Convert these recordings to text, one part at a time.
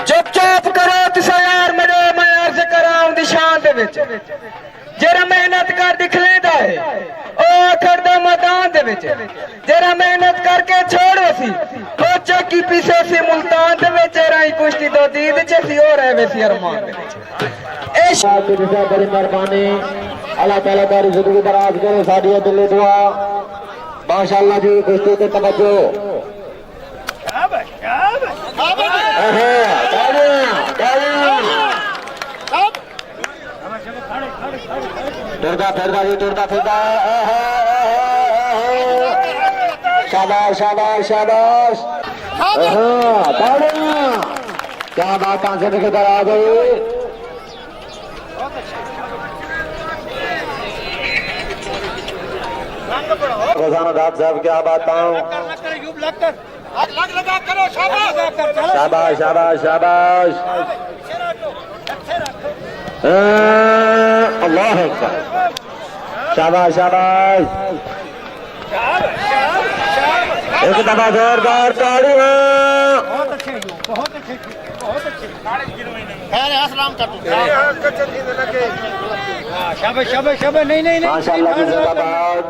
चुप चाप करो तुसा यार मेरे मैं अर्ज कराऊं निशान दे विच जरा मेहनत कर दिख लेंदा है ओ आखर दा मैदान दे विच जरा मेहनत करके छोड़ो सी खोचे की पीछे सी मुल्तान दे विच राई कुश्ती दो दीद च सी हो रहे सी अरमान दे विच ए बड़ी मेहरबानी अल्लाह ताला तारी जिंदगी दराज करे साडी दिल दुआ माशाअल्लाह जी कुश्ती ते तवज्जो टुरदा फिरदा जी टुरदा फिरदा शाबाश शाबाश शाबाश क्या बात से निकल आ गई रोजाना दाद साहब क्या बात शाबाश शाबाश शाबाश अल्लाह शाबाश शाबाश एक दफा जोरदार ताली बहुत अच्छे शाबाश शाबाश शाबाश नहीं माशाअल्लाह की जिंदाबाद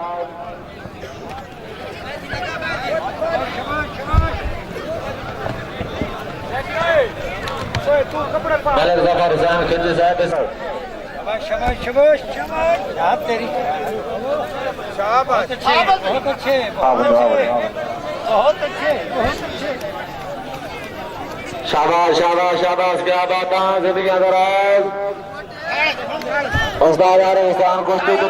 गलत गफार हुसैन खिंजी साहब शाबाश शाबाश शाबाश शाबाश आप तेरी शाबाश बहुत अच्छे बहुत अच्छे शाबाश शाबाश शाबाश क्या बात है जिंदगी दराज उस्ताद हिंदुस्तान कुश्ती को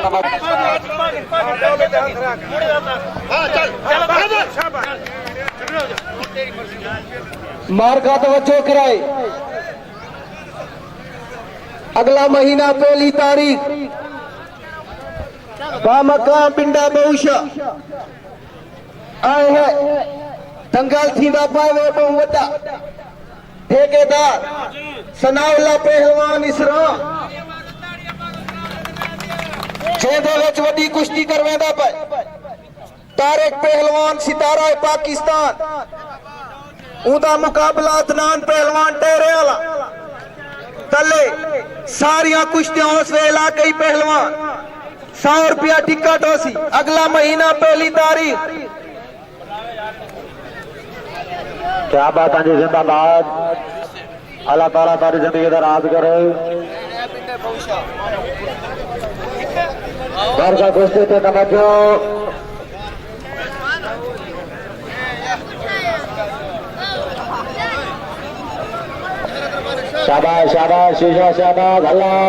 मार का तवज्जो कराए अगला महीना पहली तारीख बामकाम पिंडा बहुशा आए है दंगल थींदा पावे बहु वड्डा ठेकेदार सनाउल्ला पहलवान इसरा जेदे विच वड्डी कुश्ती करवेंदा पे तारिक पहलवान सितारा पाकिस्तान उदा मुकाबला अदनान पहलवान टेरे वाला तले सारिया कुश्तियां उस वेला कई पहलवान 100 रुपया टिकट होसी अगला महीना पहली तारीख क्या बात है जी जिंदाबाद अल्लाह ताला तारी जिंदगी दराज करे घर का कुश्ती पे तवज्जो शाबाश शाबाश शीशा शाबाश अल्लाह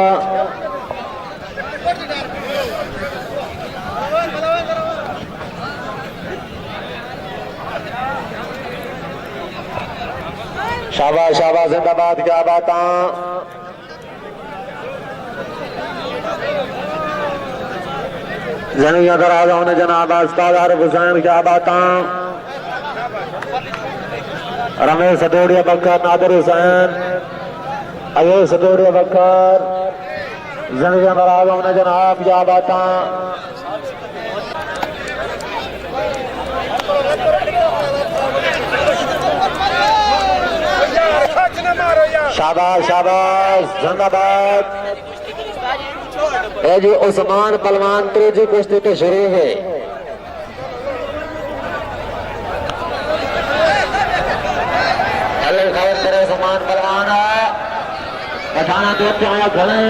शाबाश शाबाश जिंदाबाद क्या बात जनी अगर आ जाओ ने जनाब उस्ताद आरिफ हुसैन क्या बात रमेश सदोड़िया बकर नादिर हुसैन अये सदोड़िया बकर जनी अगर आ जाओ ने जनाब क्या बात शाबाश शाबाश जिंदाबाद जी उस्मान पलवान त्रीजी कुश्ती पे शुरू है खबर करे उस्मान पलवान पठाना देखते आया खड़े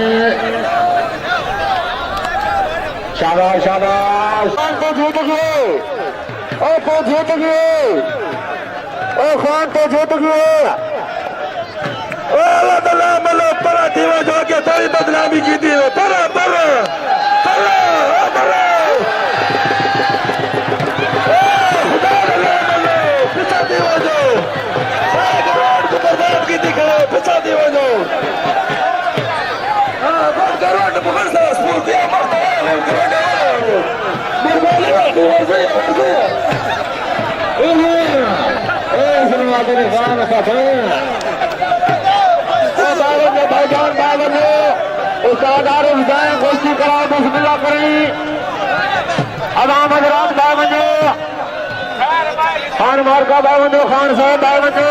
शाबाश शाबाश तो जीत गए ओ तो जीत गए ओ खान तो जीत गए परा थीवा जो के थोड़ी बदनामी की थी परा परा परा परा पिछा थीवा जो बर्बाद की थी पिछा थीवा जो करोड़ पकड़ से स्फूर्ति भाईजान बाबर ने उस्ताद आरिफ हुसैन कुश्ती कराओ बिस्मिल्लाह करें अदाम हजरात बावंजो खान मार्का बावंजो खान साहब बावंजो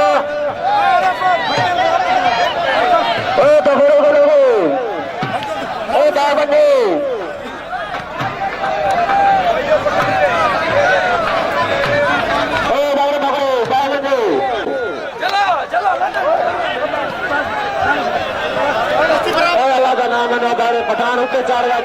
पठान होते चढ़ गए।